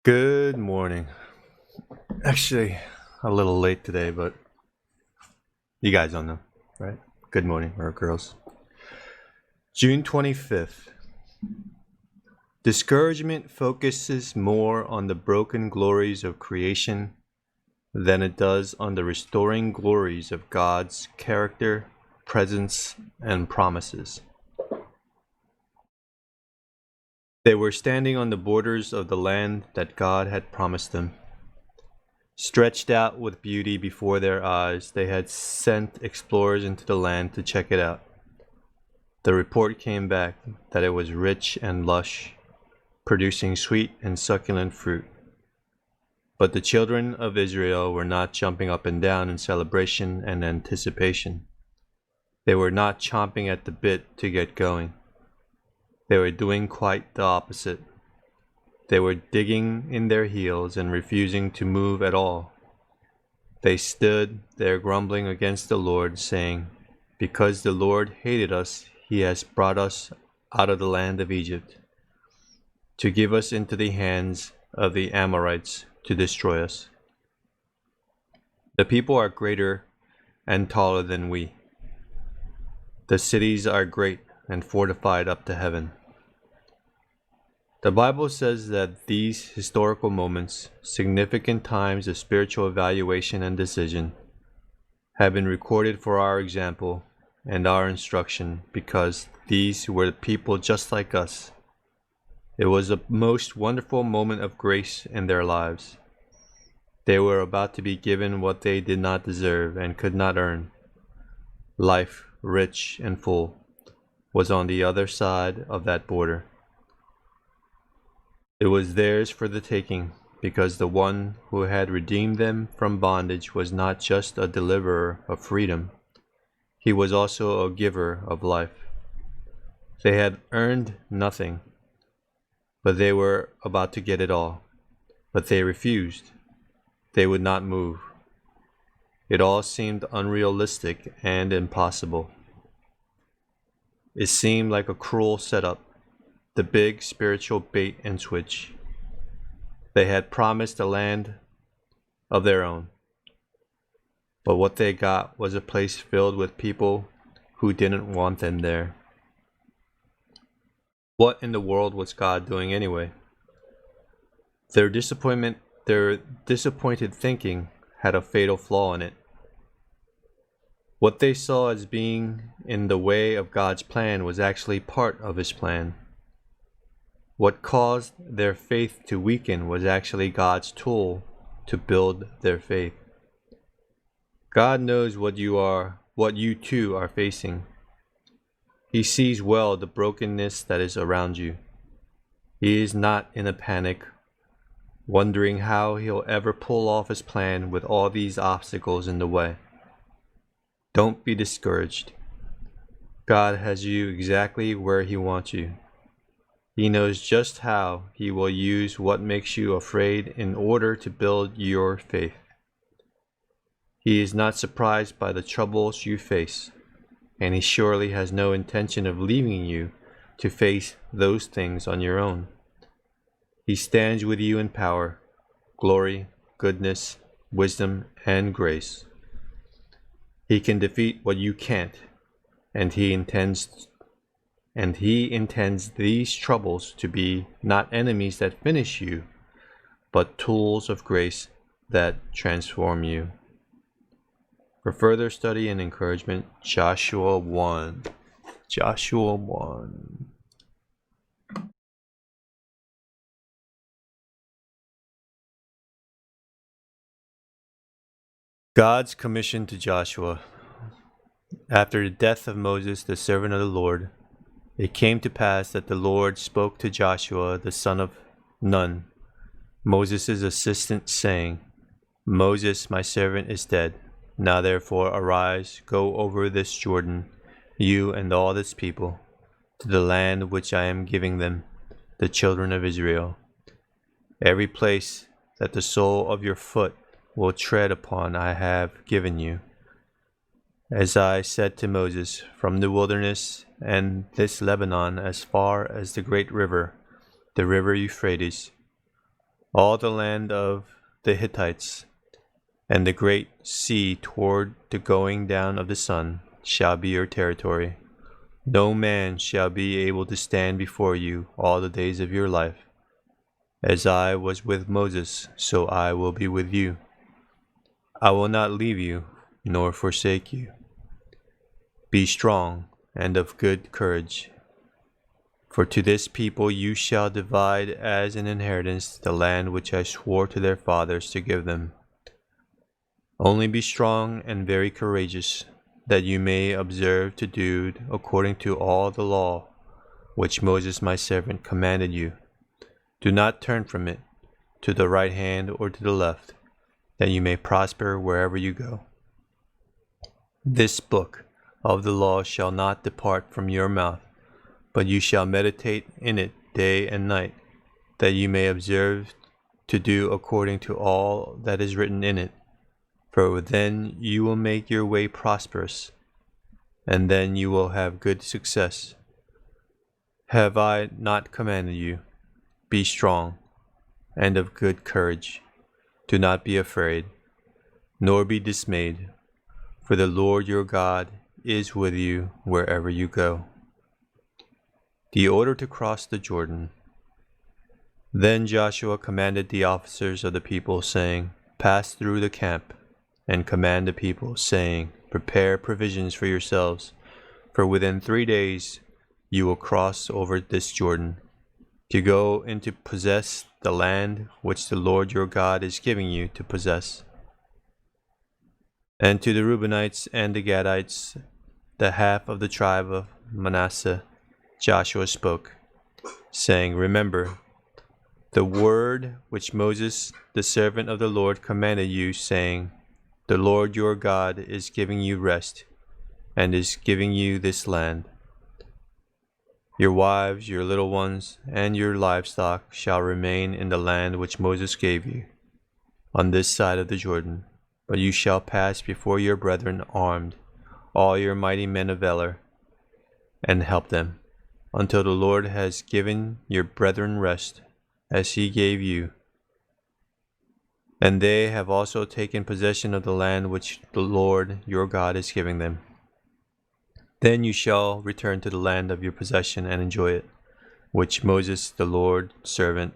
Good morning. Actually, a little late today, but you guys don't know, right? Good morning, or girls. June 25th. Discouragement focuses more on the broken glories of creation than it does on the restoring glories of God's character, presence, and promises. They were standing on the borders of the land that God had promised them. Stretched out with beauty before their eyes, they had sent explorers into the land to check it out. The report came back that it was rich and lush, producing sweet and succulent fruit. But the children of Israel were not jumping up and down in celebration and anticipation. They were not chomping at the bit to get going. They were doing quite the opposite. They were digging in their heels and refusing to move at all. They stood there grumbling against the Lord, saying, "Because the Lord hated us, he has brought us out of the land of Egypt, to give us into the hands of the Amorites to destroy us. The people are greater and taller than we. The cities are great and fortified up to heaven." The Bible says that these historical moments, significant times of spiritual evaluation and decision, have been recorded for our example and our instruction because these were people just like us. It was a most wonderful moment of grace in their lives. They were about to be given what they did not deserve and could not earn. Life, rich and full, was on the other side of that border. It was theirs for the taking, because the one who had redeemed them from bondage was not just a deliverer of freedom, he was also a giver of life. They had earned nothing, but they were about to get it all. But they refused. They would not move. It all seemed unrealistic and impossible. It seemed like a cruel setup, the big spiritual bait and switch. They had promised a land of their own, but what they got was a place filled with people who didn't want them there. What in the world was God doing anyway? Their disappointed thinking had a fatal flaw in it. What they saw as being in the way of God's plan was actually part of his plan. What caused their faith to weaken was actually God's tool to build their faith. God knows what you too are facing. He sees well the brokenness that is around you. He is not in a panic, wondering how he'll ever pull off his plan with all these obstacles in the way. Don't be discouraged. God has you exactly where he wants you. He knows just how he will use what makes you afraid in order to build your faith. He is not surprised by the troubles you face, and he surely has no intention of leaving you to face those things on your own. He stands with you in power, glory, goodness, wisdom, and grace. He can defeat what you can't, and he intends these troubles to be not enemies that finish you, but tools of grace that transform you. For further study and encouragement, Joshua 1. Joshua 1. God's commission to Joshua. After the death of Moses, the servant of the Lord, it came to pass that the Lord spoke to Joshua, the son of Nun, Moses' assistant, saying, "Moses, my servant, is dead. Now therefore arise, go over this Jordan, you and all this people, to the land which I am giving them, the children of Israel. Every place that the sole of your foot will tread upon I have given you. As I said to Moses, from the wilderness and this Lebanon as far as the great river, the river Euphrates, All the land of the Hittites and the great sea toward the going down of the sun shall be your territory. No man shall be able to stand before you all the days of your life. As I was with Moses, so I will be with you. I will not leave you nor forsake you. Be strong and of good courage, for to this people you shall divide as an inheritance the land which I swore to their fathers to give them. Only be strong and very courageous, that you may observe to do according to all the law which Moses my servant commanded you. Do not turn from it to the right hand or to the left, that you may prosper wherever you go. This book of the law shall not depart from your mouth, but you shall meditate in it day and night, that you may observe to do according to all that is written in it. For then you will make your way prosperous, and then you will have good success. Have I not commanded you? Be strong and of good courage. Do not be afraid, nor be dismayed, for the Lord your God is with you wherever you go. The order to cross the Jordan. Then Joshua commanded the officers of the people, saying, Pass through the camp, and command the people, saying, Prepare provisions for yourselves, for within 3 days you will cross over this Jordan, to go and to possess the land which the Lord your God is giving you to possess. And to the Reubenites and the Gadites, the half of the tribe of Manasseh, Joshua spoke, saying, Remember the word which Moses, the servant of the Lord, commanded you, saying, The Lord your God is giving you rest, and is giving you this land. Your wives, your little ones, and your livestock shall remain in the land which Moses gave you, on this side of the Jordan. But you shall pass before your brethren armed, all your mighty men of valor, and help them, until the Lord has given your brethren rest, as he gave you. And they have also taken possession of the land which the Lord your God is giving them. Then you shall return to the land of your possession and enjoy it, which Moses the Lord's servant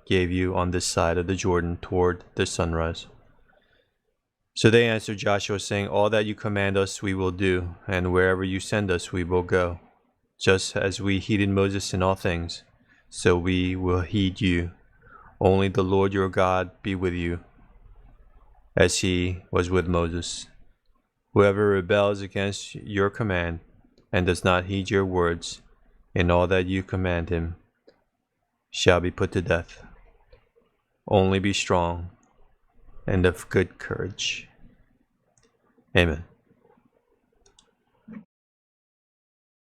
gave you on this side of the Jordan toward the sunrise. So they answered Joshua, saying, All that you command us we will do, and wherever you send us we will go. Just as we heeded Moses in all things, so we will heed you. Only the Lord your God be with you, as he was with Moses. Whoever rebels against your command and does not heed your words in all that you command him shall be put to death. Only be strong and of good courage. Amen.